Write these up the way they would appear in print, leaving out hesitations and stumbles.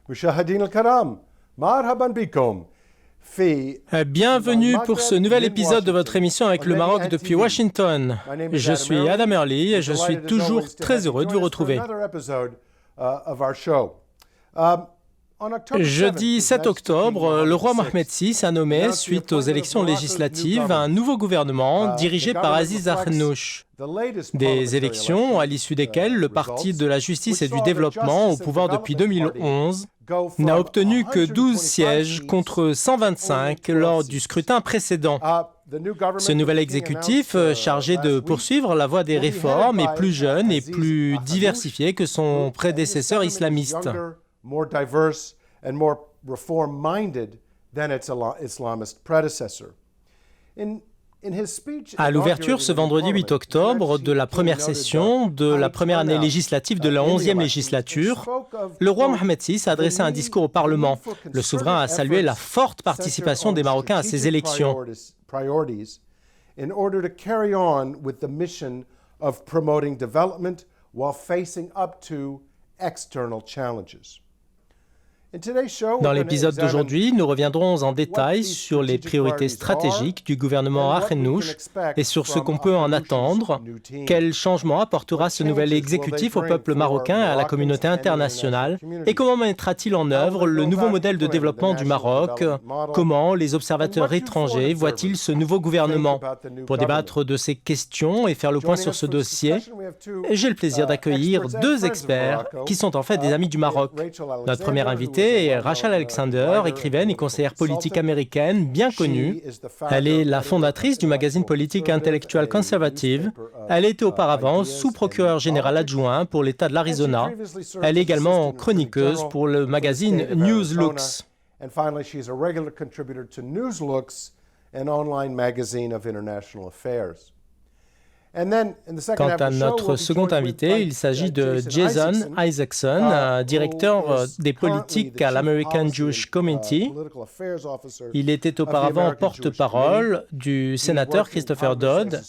مشاهدينا الكرام مرحبا بكم. Bienvenue pour ce nouvel épisode de votre émission avec le Maroc depuis Washington. Je suis Adam Early et je suis toujours très heureux de vous retrouver. Jeudi 7 octobre, le roi Mohamed VI a nommé, suite aux élections législatives, un nouveau gouvernement dirigé par Aziz Akhannouch. Des élections à l'issue desquelles le Parti de la Justice et du Développement, au pouvoir depuis 2011, n'a obtenu que 12 sièges contre 125 lors du scrutin précédent. Ce nouvel exécutif, chargé de poursuivre la voie des réformes, est plus jeune et plus diversifié que son prédécesseur islamiste. À l'ouverture ce vendredi 8 octobre de la première session de la première année législative de la 11e législature, le roi Mohamed VI a adressé un discours au Parlement. Le souverain a salué la forte participation des Marocains à ces élections. Dans l'épisode d'aujourd'hui, nous reviendrons en détail sur les priorités stratégiques du gouvernement Akhannouch et sur ce qu'on peut en attendre, quels changements apportera ce nouvel exécutif au peuple marocain et à la communauté internationale, et comment mettra-t-il en œuvre le nouveau modèle de développement du Maroc, comment les observateurs étrangers voient-ils ce nouveau gouvernement. Pour débattre de ces questions et faire le point sur ce dossier, j'ai le plaisir d'accueillir deux experts qui sont en fait des amis du Maroc. Notre premier invité est Rachel Alexander, écrivaine et conseillère politique américaine bien connue. Elle est la fondatrice du magazine politique Intellectual Conservative. Elle était auparavant sous-procureur général adjoint pour l'État de l'Arizona. Elle est également chroniqueuse pour le magazine Newslooks. Quant à notre second invité, il s'agit de Jason Isaacson, directeur des politiques à l'American Jewish Committee. Il était auparavant porte-parole du sénateur Christopher Dodd.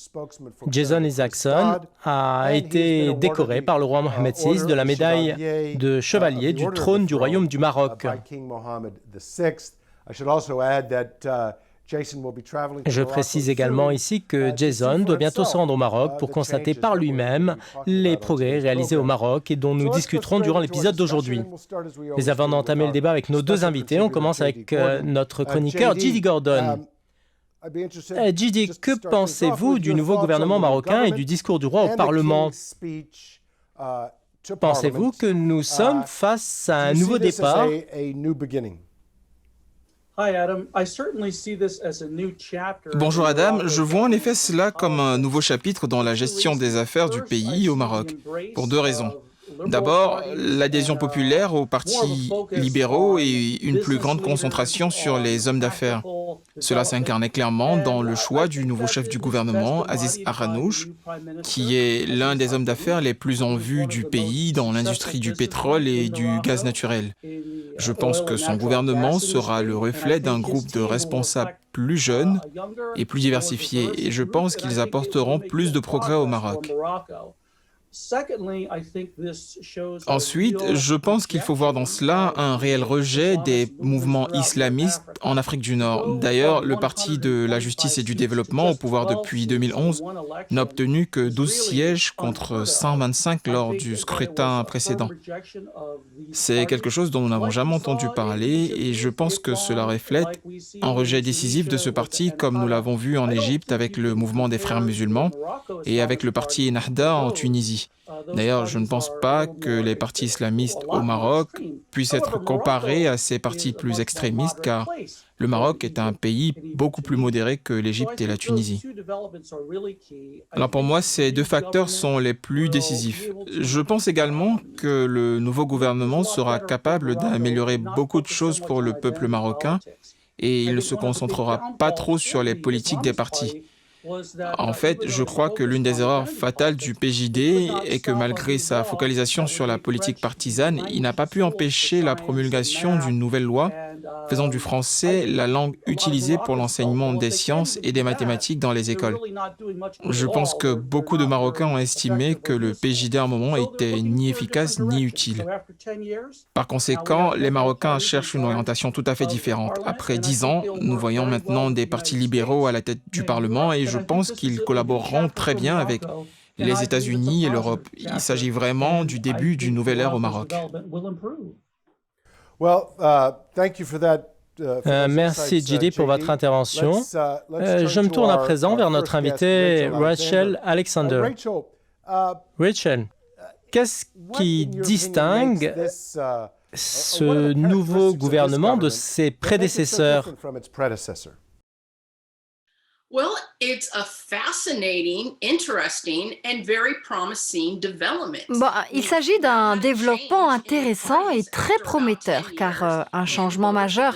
Jason Isaacson a été décoré par le roi Mohamed VI de la médaille de chevalier du trône du Royaume du Maroc. Je précise également ici que Jason doit bientôt se rendre au Maroc pour constater par lui-même les progrès réalisés au Maroc et dont nous discuterons durant l'épisode d'aujourd'hui. Mais avant d'entamer le débat avec nos deux invités, on commence avec notre chroniqueur Gidi Gordon. Gidi, que pensez-vous du nouveau gouvernement marocain et du discours du roi au Parlement? Pensez-vous que nous sommes face à un nouveau départ? Bonjour Adam, je vois en effet cela comme un nouveau chapitre dans la gestion des affaires du pays au Maroc, pour deux raisons. D'abord, l'adhésion populaire aux partis libéraux et une plus grande concentration sur les hommes d'affaires. Cela s'incarnait clairement dans le choix du nouveau chef du gouvernement, Aziz Akhannouch, qui est l'un des hommes d'affaires les plus en vue du pays dans l'industrie du pétrole et du gaz naturel. Je pense que son gouvernement sera le reflet d'un groupe de responsables plus jeunes et plus diversifiés, et je pense qu'ils apporteront plus de progrès au Maroc. Ensuite, je pense qu'il faut voir dans cela un réel rejet des mouvements islamistes en Afrique du Nord. D'ailleurs, le Parti de la Justice et du Développement, au pouvoir depuis 2011, n'a obtenu que 12 sièges contre 125 lors du scrutin précédent. C'est quelque chose dont nous n'avons jamais entendu parler et je pense que cela reflète un rejet décisif de ce parti comme nous l'avons vu en Égypte avec le mouvement des frères musulmans et avec le parti Ennahda en Tunisie. D'ailleurs, je ne pense pas que les partis islamistes au Maroc puissent être comparés à ces partis plus extrémistes car le Maroc est un pays beaucoup plus modéré que l'Égypte et la Tunisie. Alors pour moi, ces deux facteurs sont les plus décisifs. Je pense également que le nouveau gouvernement sera capable d'améliorer beaucoup de choses pour le peuple marocain et il ne se concentrera pas trop sur les politiques des partis. En fait, je crois que l'une des erreurs fatales du PJD est que malgré sa focalisation sur la politique partisane, il n'a pas pu empêcher la promulgation d'une nouvelle loi faisant du français la langue utilisée pour l'enseignement des sciences et des mathématiques dans les écoles. Je pense que beaucoup de Marocains ont estimé que le PJD à un moment était ni efficace ni utile. Par conséquent, les Marocains cherchent une orientation tout à fait différente. Après 10 ans, nous voyons maintenant des partis libéraux à la tête du Parlement et je pense qu'ils collaboreront très bien avec les États-Unis et l'Europe. Il s'agit vraiment du début d'une nouvelle ère au Maroc. Well, thank you for that. Merci JD pour votre intervention. Je me tourne à présent vers notre invitée Rachel Alexander. Rachel, qu'est-ce qui distingue ce nouveau gouvernement de ses prédécesseurs? Well, it's a fascinating, interesting, and very promising development. Il s'agit d'un développement intéressant et très prometteur, car un changement majeur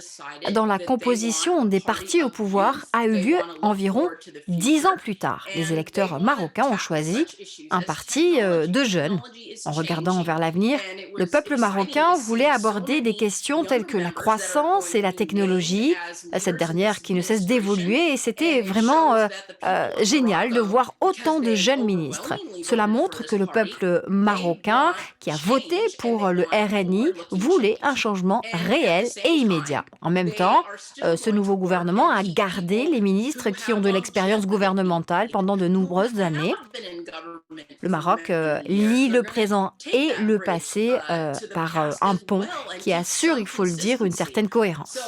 dans la composition des partis au pouvoir a eu lieu environ 10 ans plus tard. Les électeurs marocains ont choisi un parti de jeunes. En regardant vers l'avenir, le peuple marocain voulait aborder des questions telles que la croissance et la technologie, cette dernière qui ne cesse d'évoluer, et c'était vraiment génial de voir autant de jeunes ministres. Cela montre que le peuple marocain, qui a voté pour le RNI, voulait un changement réel et immédiat. En même temps, ce nouveau gouvernement a gardé les ministres qui ont de l'expérience gouvernementale pendant de nombreuses années. Le Maroc lie le présent et le passé par un pont qui assure, il faut le dire, une certaine cohérence.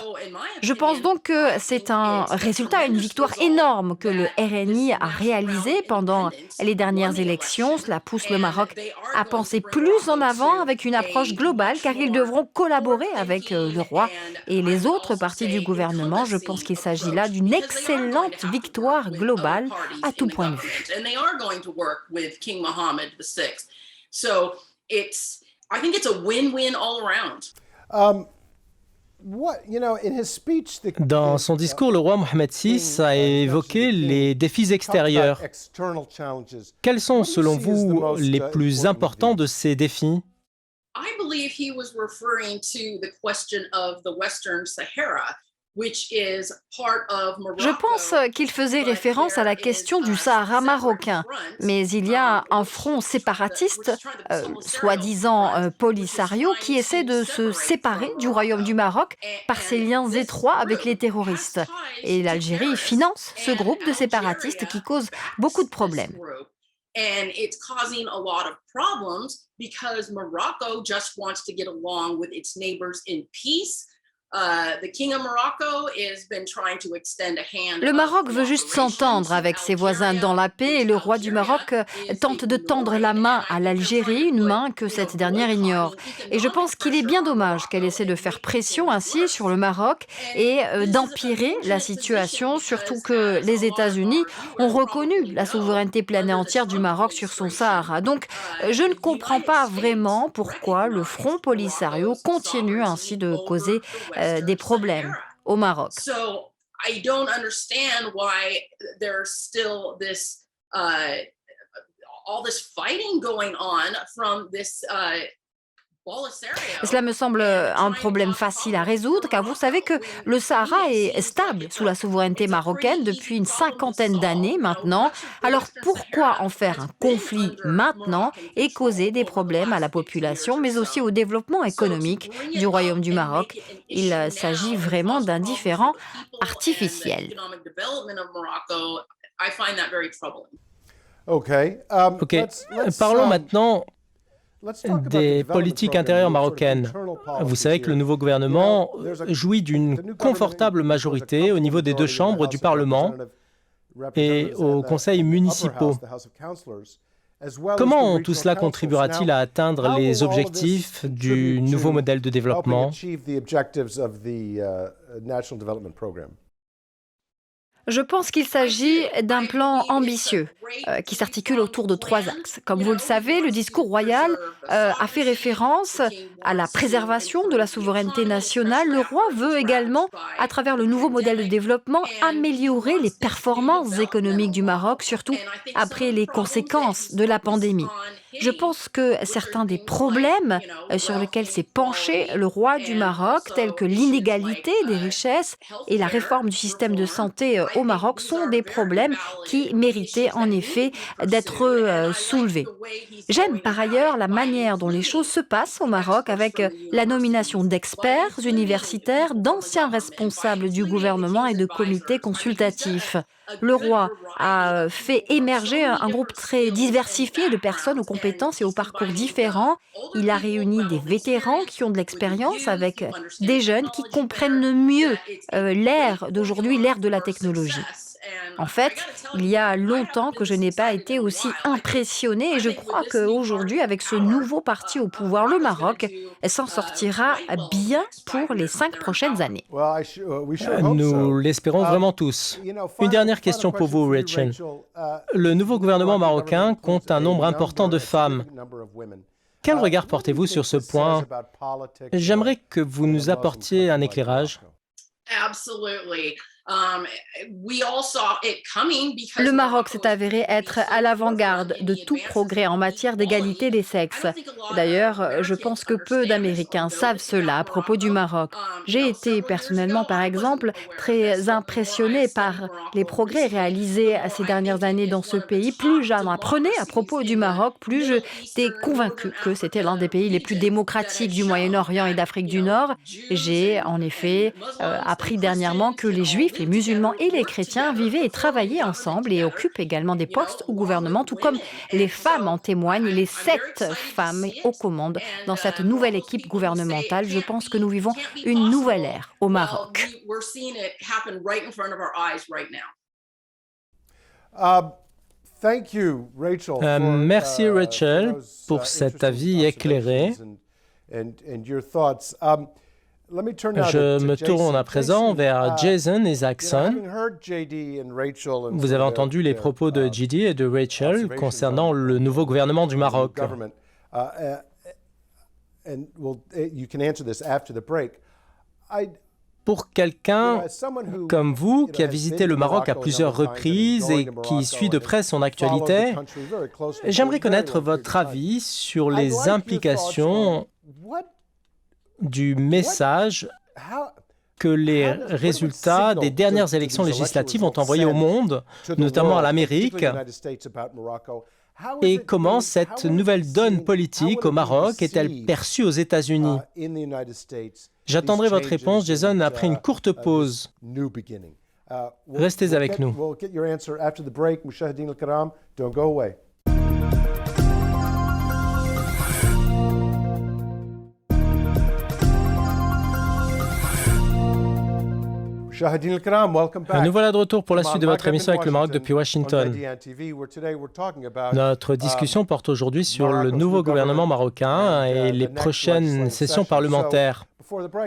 Je pense donc que c'est un résultat, une victoire énorme que le RNI a réalisé pendant les dernières élections. Cela pousse le Maroc à penser plus en avant avec une approche globale, car ils devront collaborer avec le roi et les autres partis du gouvernement. Je pense qu'il s'agit là d'une excellente victoire globale à tout point de vue. I think it's a win-win all around. Dans son discours, le roi Mohamed VI a évoqué les défis extérieurs. Quels sont, selon vous, les plus importants de ces défis? I believe he was referring to the question of the Western Sahara, which is part of Morocco. Je pense qu'il faisait référence à la question du Sahara marocain, mais il y a un front séparatiste, soi-disant Polisario, qui essaie de se séparer du royaume du Maroc par ses liens étroits avec les terroristes. Et l'Algérie finance ce groupe de séparatistes qui cause beaucoup de problèmes. And it's causing a lot of problems because Morocco just wants to get along with its neighbors in peace. Le Maroc veut juste s'entendre avec ses voisins dans la paix et le roi du Maroc tente de tendre la main à l'Algérie, une main que cette dernière ignore. Et je pense qu'il est bien dommage qu'elle essaie de faire pression ainsi sur le Maroc et d'empirer la situation, surtout que les États-Unis ont reconnu la souveraineté pleine et entière du Maroc sur son Sahara. Donc, je ne comprends pas vraiment pourquoi le Front Polisario continue ainsi de causer des problèmes au Maroc. So I don't understand why there's still this all this fighting going on from this Cela me semble un problème facile à résoudre, car vous savez que le Sahara est stable sous la souveraineté marocaine depuis une cinquantaine d'années maintenant. Alors pourquoi en faire un conflit maintenant et causer des problèmes à la population, mais aussi au développement économique du Royaume du Maroc? Il s'agit vraiment d'un différend artificiel. Ok, parlons maintenant des politiques intérieures marocaines. Vous savez que le nouveau gouvernement jouit d'une confortable majorité au niveau des deux chambres du Parlement et aux conseils municipaux. Comment tout cela contribuera-t-il à atteindre les objectifs du nouveau modèle de développement? Je pense qu'il s'agit d'un plan ambitieux qui s'articule autour de 3 axes. Comme vous le savez, le discours royal a fait référence à la préservation de la souveraineté nationale. Le roi veut également, à travers le nouveau modèle de développement, améliorer les performances économiques du Maroc, surtout après les conséquences de la pandémie. Je pense que certains des problèmes sur lesquels s'est penché le roi du Maroc, tels que l'inégalité des richesses et la réforme du système de santé au Maroc, sont des problèmes qui méritaient en effet d'être soulevés. J'aime par ailleurs la manière dont les choses se passent au Maroc avec la nomination d'experts universitaires, d'anciens responsables du gouvernement et de comités consultatifs. Le roi a fait émerger un groupe très diversifié de personnes aux compétences et aux parcours différents. Il a réuni des vétérans qui ont de l'expérience avec des jeunes qui comprennent mieux l'ère d'aujourd'hui, l'ère de la technologie. En fait, il y a longtemps que je n'ai pas été aussi impressionnée et je crois qu'aujourd'hui, avec ce nouveau parti au pouvoir, le Maroc s'en sortira bien pour les 5 prochaines années. Nous l'espérons vraiment tous. Une dernière question pour vous, Rachel. Le nouveau gouvernement marocain compte un nombre important de femmes. Quel regard portez-vous sur ce point? J'aimerais que vous nous apportiez un éclairage. Le Maroc s'est avéré être à l'avant-garde de tout progrès en matière d'égalité des sexes. D'ailleurs, je pense que peu d'Américains savent cela à propos du Maroc. J'ai été personnellement, par exemple, très impressionnée par les progrès réalisés ces dernières années dans ce pays. Plus j'en apprenais à propos du Maroc, plus j'étais convaincue que c'était l'un des pays les plus démocratiques du Moyen-Orient et d'Afrique du Nord. J'ai en effet appris dernièrement que les Juifs, les musulmans et les chrétiens vivaient et travaillaient ensemble et occupent également des postes au gouvernement, tout comme les femmes en témoignent, les 7 femmes aux commandes dans cette nouvelle équipe gouvernementale. Je pense que nous vivons une nouvelle ère au Maroc. Merci Rachel pour cet avis éclairé. Je me tourne à présent vers Jason Isaacson. Vous avez entendu les propos de JD et de Rachel concernant le nouveau gouvernement du Maroc. Pour quelqu'un comme vous, qui a visité le Maroc à plusieurs reprises et qui suit de près son actualité, j'aimerais connaître votre avis sur les implications du message que les résultats des dernières élections législatives ont envoyé au monde, notamment à l'Amérique, et comment cette nouvelle donne politique au Maroc est-elle perçue aux États-Unis? J'attendrai votre réponse, Jason, après une courte pause. Restez avec nous. Nous voilà de retour pour la suite de votre émission avec le Maroc depuis Washington. Notre discussion porte aujourd'hui sur le nouveau gouvernement marocain et les prochaines sessions parlementaires.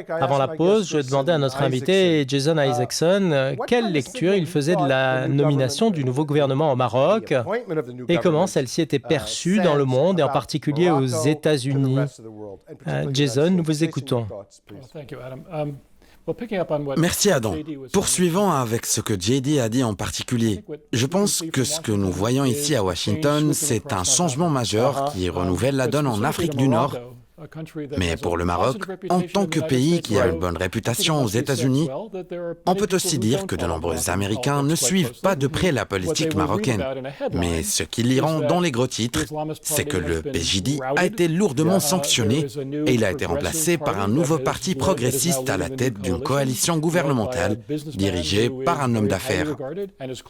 Avant la pause, je demandais à notre invité, Jason Isaacson, quelle lecture il faisait de la nomination du nouveau gouvernement au Maroc et comment celle-ci était perçue dans le monde et en particulier aux États-Unis. Jason, nous vous écoutons. Merci Adam. Poursuivant avec ce que JD a dit en particulier, je pense que ce que nous voyons ici à Washington, c'est un changement majeur qui renouvelle la donne en Afrique du Nord. Mais pour le Maroc, en tant que pays qui a une bonne réputation aux États-Unis, on peut aussi dire que de nombreux Américains ne suivent pas de près la politique marocaine. Mais ce qui les rend dans les gros titres, c'est que le PJD a été lourdement sanctionné et il a été remplacé par un nouveau parti progressiste à la tête d'une coalition gouvernementale dirigée par un homme d'affaires.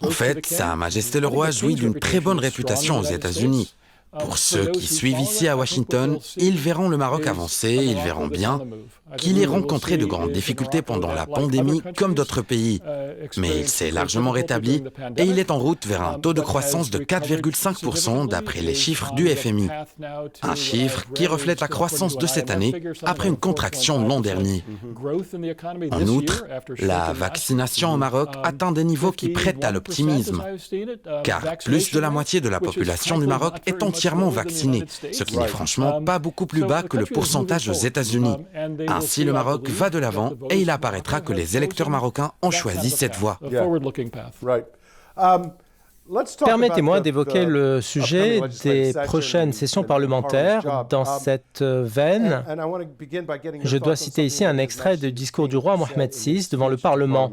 En fait, Sa Majesté le Roi jouit d'une très bonne réputation aux États-Unis. Pour ceux qui suivent ici à Washington, ils verront le Maroc avancer, ils verront bien qu'il ait rencontré de grandes difficultés pendant la pandémie comme d'autres pays. Mais il s'est largement rétabli et il est en route vers un taux de croissance de 4,5% d'après les chiffres du FMI. Un chiffre qui reflète la croissance de cette année après une contraction l'an dernier. En outre, la vaccination au Maroc atteint des niveaux qui prêtent à l'optimisme, car plus de la moitié de la population du Maroc est entièrement vaccinée, ce qui n'est franchement pas beaucoup plus bas que le pourcentage aux États-Unis. Ainsi, le Maroc va de l'avant et il apparaîtra que les électeurs marocains ont choisi cette voie. Permettez-moi d'évoquer le sujet des prochaines sessions parlementaires dans cette veine. Je dois citer ici un extrait du discours du roi Mohammed VI devant le Parlement.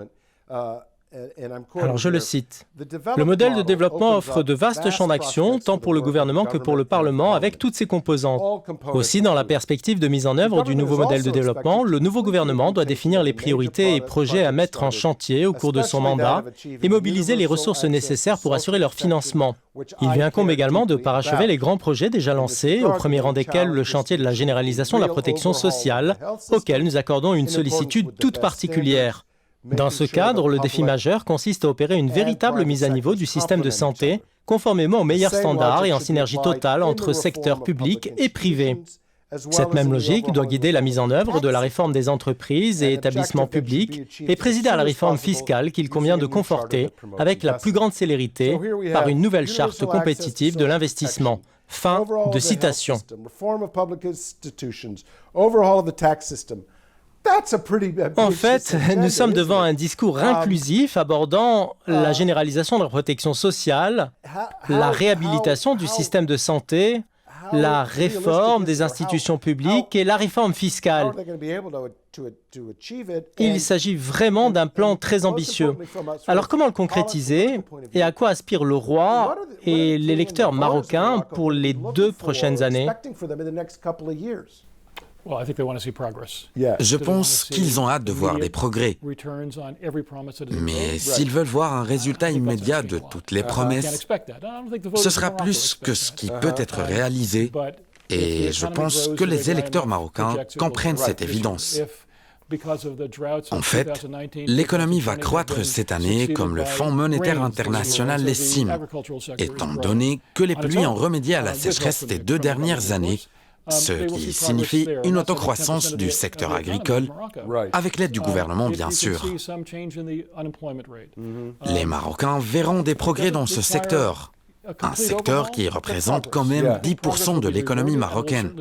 Alors je le cite. « Le modèle de développement offre de vastes champs d'action, tant pour le gouvernement que pour le Parlement, avec toutes ses composantes. Aussi, dans la perspective de mise en œuvre du nouveau modèle de développement, le nouveau gouvernement doit définir les priorités et projets à mettre en chantier au cours de son mandat et mobiliser les ressources nécessaires pour assurer leur financement. Il lui incombe également de parachever les grands projets déjà lancés, au premier rang desquels le chantier de la généralisation de la protection sociale, auquel nous accordons une sollicitude toute particulière. Dans ce cadre, le défi majeur consiste à opérer une véritable mise à niveau du système de santé, conformément aux meilleurs standards et en synergie totale entre secteurs publics et privés. Cette même logique doit guider la mise en œuvre de la réforme des entreprises et établissements publics et présider à la réforme fiscale qu'il convient de conforter avec la plus grande célérité par une nouvelle charte compétitive de l'investissement. » Fin de citation. En fait, nous sommes devant un discours inclusif abordant la généralisation de la protection sociale, la réhabilitation du système de santé, la réforme des institutions publiques et la réforme fiscale. Il s'agit vraiment d'un plan très ambitieux. Alors comment le concrétiser et à quoi aspirent le roi et l'électeur marocain pour les 2 prochaines années ? Je pense qu'ils ont hâte de voir des progrès. Mais s'ils veulent voir un résultat immédiat de toutes les promesses, ce sera plus que ce qui peut être réalisé. Et je pense que les électeurs marocains comprennent cette évidence. En fait, l'économie va croître cette année comme le Fonds monétaire international l'estime, étant donné que les pluies ont remédié à la sécheresse des 2 dernières années, ce qui signifie une autocroissance du secteur agricole, avec l'aide du gouvernement bien sûr. Les Marocains verront des progrès dans ce secteur, un secteur qui représente quand même 10% de l'économie marocaine.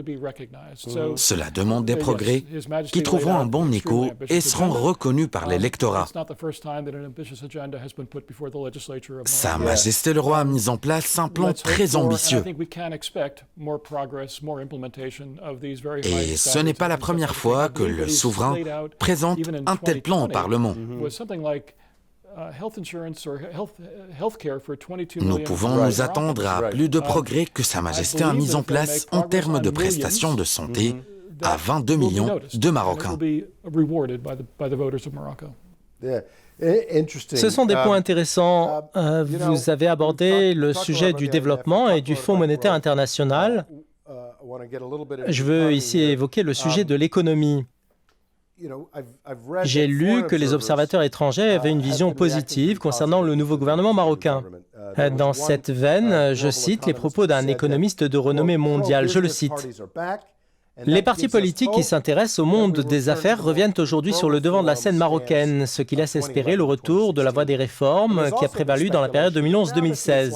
Cela demande des progrès qui trouveront un bon écho et seront reconnus par l'électorat. Sa Majesté le Roi a mis en place un plan très ambitieux. Et ce n'est pas la première fois que le souverain présente un tel plan au Parlement. Nous pouvons nous attendre à plus de progrès que Sa Majesté a mis en place en termes de prestations de santé à 22 millions de Marocains. Ce sont des points intéressants. Vous avez abordé le sujet du développement et du Fonds monétaire international. Je veux ici évoquer le sujet de l'économie. J'ai lu que les observateurs étrangers avaient une vision positive concernant le nouveau gouvernement marocain. Dans cette veine, je cite les propos d'un économiste de renommée mondiale. Je le cite. Les partis politiques qui s'intéressent au monde des affaires reviennent aujourd'hui sur le devant de la scène marocaine, ce qui laisse espérer le retour de la voie des réformes qui a prévalu dans la période 2011-2016.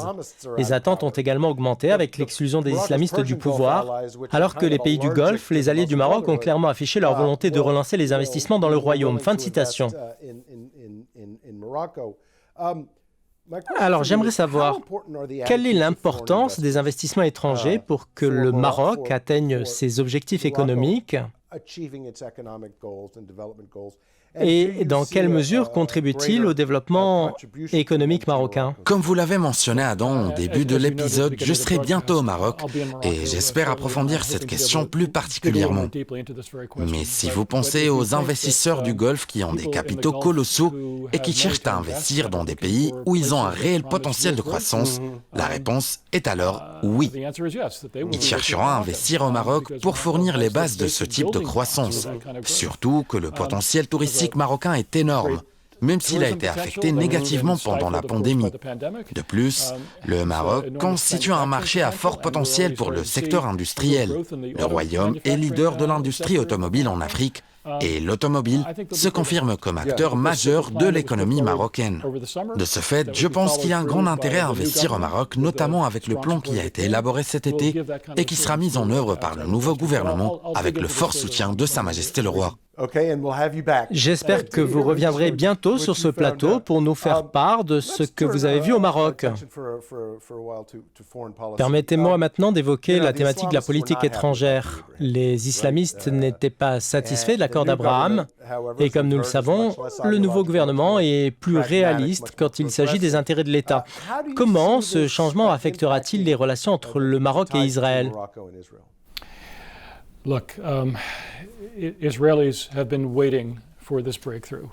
Les attentes ont également augmenté avec l'exclusion des islamistes du pouvoir, alors que les pays du Golfe, les alliés du Maroc, ont clairement affiché leur volonté de relancer les investissements dans le royaume. Fin de citation. Alors, j'aimerais savoir, quelle est l'importance des investissements étrangers pour que le Maroc atteigne ses objectifs économiques et dans quelle mesure contribue-t-il au développement économique marocain? Comme vous l'avez mentionné Adam au début de l'épisode, je serai bientôt au Maroc et j'espère approfondir cette question plus particulièrement. Mais si vous pensez aux investisseurs du Golfe qui ont des capitaux colossaux et qui cherchent à investir dans des pays où ils ont un réel potentiel de croissance, la réponse est alors oui. Ils chercheront à investir au Maroc pour fournir les bases de ce type de croissance, surtout que le potentiel touristique marocain est énorme, même s'il a été affecté négativement pendant la pandémie. De plus, le Maroc constitue un marché à fort potentiel pour le secteur industriel. Le Royaume est leader de l'industrie automobile en Afrique et l'automobile se confirme comme acteur majeur de l'économie marocaine. De ce fait, je pense qu'il y a un grand intérêt à investir au Maroc, notamment avec le plan qui a été élaboré cet été et qui sera mis en œuvre par le nouveau gouvernement avec le fort soutien de Sa Majesté le Roi. J'espère que vous reviendrez bientôt sur ce plateau pour nous faire part de ce que vous avez vu au Maroc. Permettez-moi maintenant d'évoquer la thématique de la politique étrangère. Les islamistes n'étaient pas satisfaits de l'accord d'Abraham et comme nous le savons, le nouveau gouvernement est plus réaliste quand il s'agit des intérêts de l'État. Comment ce changement affectera-t-il les relations entre le Maroc et Israël ? Look, Israelis have been waiting for this breakthrough.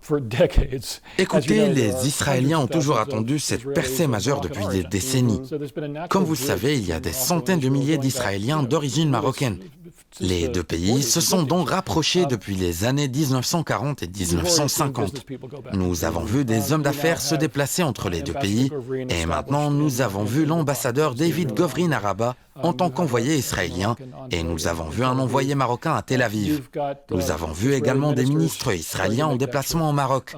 For decades. Écoutez, les Israéliens ont toujours attendu cette percée majeure depuis des décennies. Comme vous le savez, il y a des centaines de milliers d'Israéliens d'origine marocaine. Les deux pays se sont donc rapprochés depuis les années 1940 et 1950. Nous avons vu des hommes d'affaires se déplacer entre les deux pays et maintenant nous avons vu l'ambassadeur David Govrin à Rabat en tant qu'envoyé israélien et nous avons vu un envoyé marocain à Tel Aviv. Nous avons vu également des ministres israéliens en déplacement au Maroc.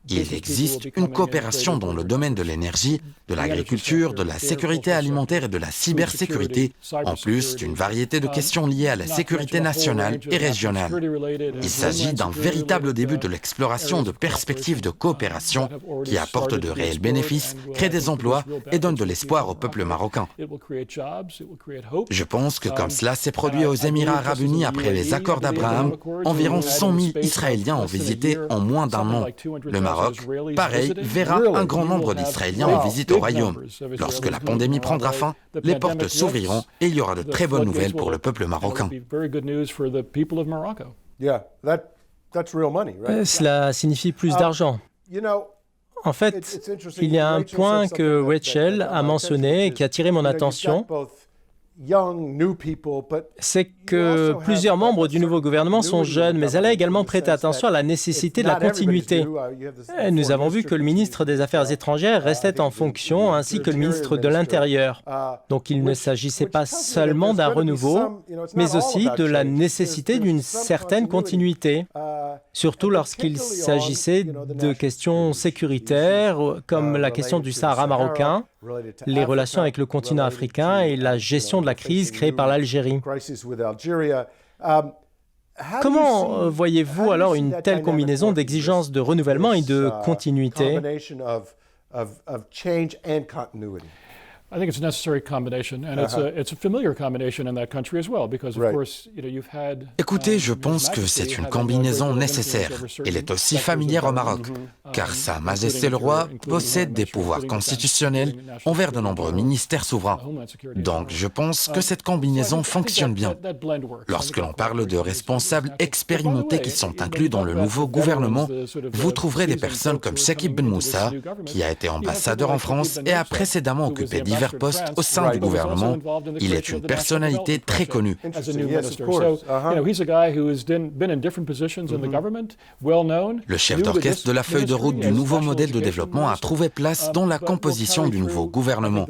Il existe une coopération dans le domaine de l'énergie, de l'agriculture, de la sécurité alimentaire et de la cybersécurité, en plus d'une variété de questions liées à la sécurité nationale et régionale. Il s'agit d'un véritable début de l'exploration de perspectives de coopération qui apportent de réels bénéfices, créent des emplois et donnent de l'espoir au peuple marocain. Je pense que comme cela s'est produit aux Émirats arabes unis après les accords d'Abraham, environ 100 000 Israéliens ont visité en moins d'un an. Le Maroc, pareil, verra un grand nombre d'Israéliens en visite au royaume. Lorsque la pandémie prendra fin, les portes s'ouvriront et il y aura de très bonnes nouvelles pour le peuple marocain. Cela signifie plus d'argent. En fait, il y a un point que Rachel a mentionné et qui a attiré mon attention. C'est que plusieurs membres du nouveau gouvernement sont jeunes, mais elle a également prêté attention à la nécessité de la continuité. Nous avons vu que le ministre des Affaires étrangères restait en fonction, ainsi que le ministre de l'Intérieur. Donc il ne s'agissait pas seulement d'un renouveau, mais aussi de la nécessité d'une certaine continuité, surtout lorsqu'il s'agissait de questions sécuritaires, comme la question du Sahara marocain, les relations avec le continent africain et la gestion de la crise créée par l'Algérie. Comment voyez-vous alors une telle combinaison d'exigences de renouvellement et de continuité ? I think it's a necessary combination, and it's a familiar combination in that country as well, because of course, you've had. Écoutez, je pense que c'est une combinaison nécessaire. Elle est aussi familière au Maroc, car Sa Majesté le Roi possède des pouvoirs constitutionnels envers de nombreux ministères souverains. Donc, je pense que cette combinaison fonctionne bien. Lorsque l'on parle de responsables expérimentés qui sont inclus dans le nouveau gouvernement, vous trouverez des personnes comme Shakib Ben Moussa, qui a été ambassadeur en France et a précédemment occupé divers postes au sein du gouvernement. Il est une personnalité très connue. Le chef d'orchestre de la feuille de route du nouveau modèle de développement a trouvé place dans la composition du nouveau gouvernement.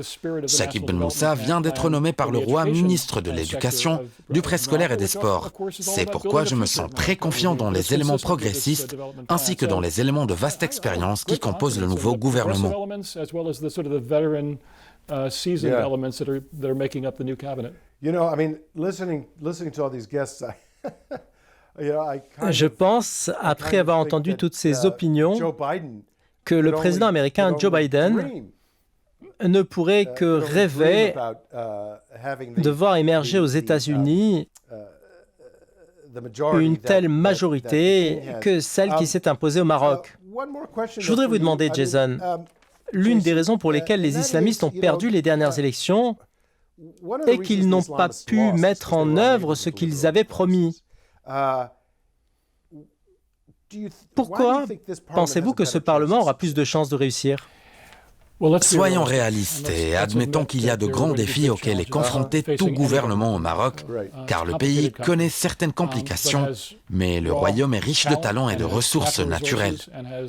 Shakib Ben Moussa vient d'être nommé par le roi ministre de l'Éducation, du préscolaire et des sports. C'est pourquoi je me sens très confiant dans les éléments progressistes ainsi que dans les éléments de vaste expérience qui composent le nouveau gouvernement. Seasoned elements that are making up the new cabinet. You know, I mean, listening to all these guests, Je pense, après avoir entendu toutes ces opinions, que le président américain Joe Biden ne pourrait que rêver de voir émerger aux États-Unis une telle majorité que celle qui s'est imposée au Maroc. Je voudrais vous demander, Jason, l'une des raisons pour lesquelles les islamistes ont perdu les dernières élections est qu'ils n'ont pas pu mettre en œuvre ce qu'ils avaient promis. Pourquoi pensez-vous que ce Parlement aura plus de chances de réussir ? Soyons réalistes et admettons qu'il y a de grands défis auxquels est confronté tout gouvernement au Maroc, car le pays connaît certaines complications, mais le royaume est riche de talents et de ressources naturelles.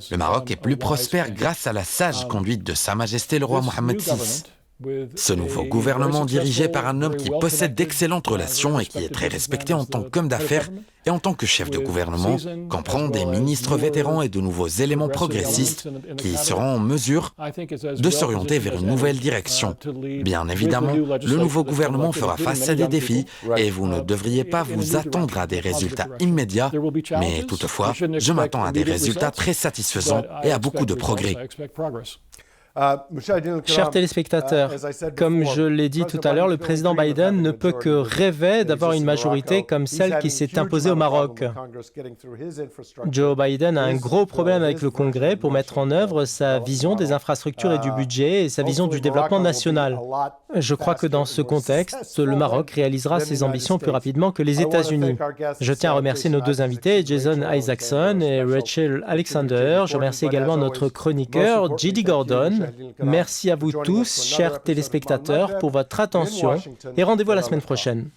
Le Maroc est plus prospère grâce à la sage conduite de Sa Majesté le roi Mohammed VI. Ce nouveau gouvernement dirigé par un homme qui possède d'excellentes relations et qui est très respecté en tant qu'homme d'affaires et en tant que chef de gouvernement comprend des ministres vétérans et de nouveaux éléments progressistes qui seront en mesure de s'orienter vers une nouvelle direction. Bien évidemment, le nouveau gouvernement fera face à des défis et vous ne devriez pas vous attendre à des résultats immédiats, mais toutefois, je m'attends à des résultats très satisfaisants et à beaucoup de progrès. Chers téléspectateurs, comme je l'ai dit tout à l'heure, le président Biden ne peut que rêver d'avoir une majorité comme celle qui s'est imposée au Maroc. Joe Biden a un gros problème avec le Congrès pour mettre en œuvre sa vision des infrastructures et du budget et sa vision du développement national. Je crois que dans ce contexte, le Maroc réalisera ses ambitions plus rapidement que les États-Unis. Je tiens à remercier nos deux invités, Jason Isaacson et Rachel Alexander. Je remercie également notre chroniqueur, J.D. Gordon. Merci à vous tous, chers téléspectateurs, pour votre attention et rendez-vous la semaine prochaine.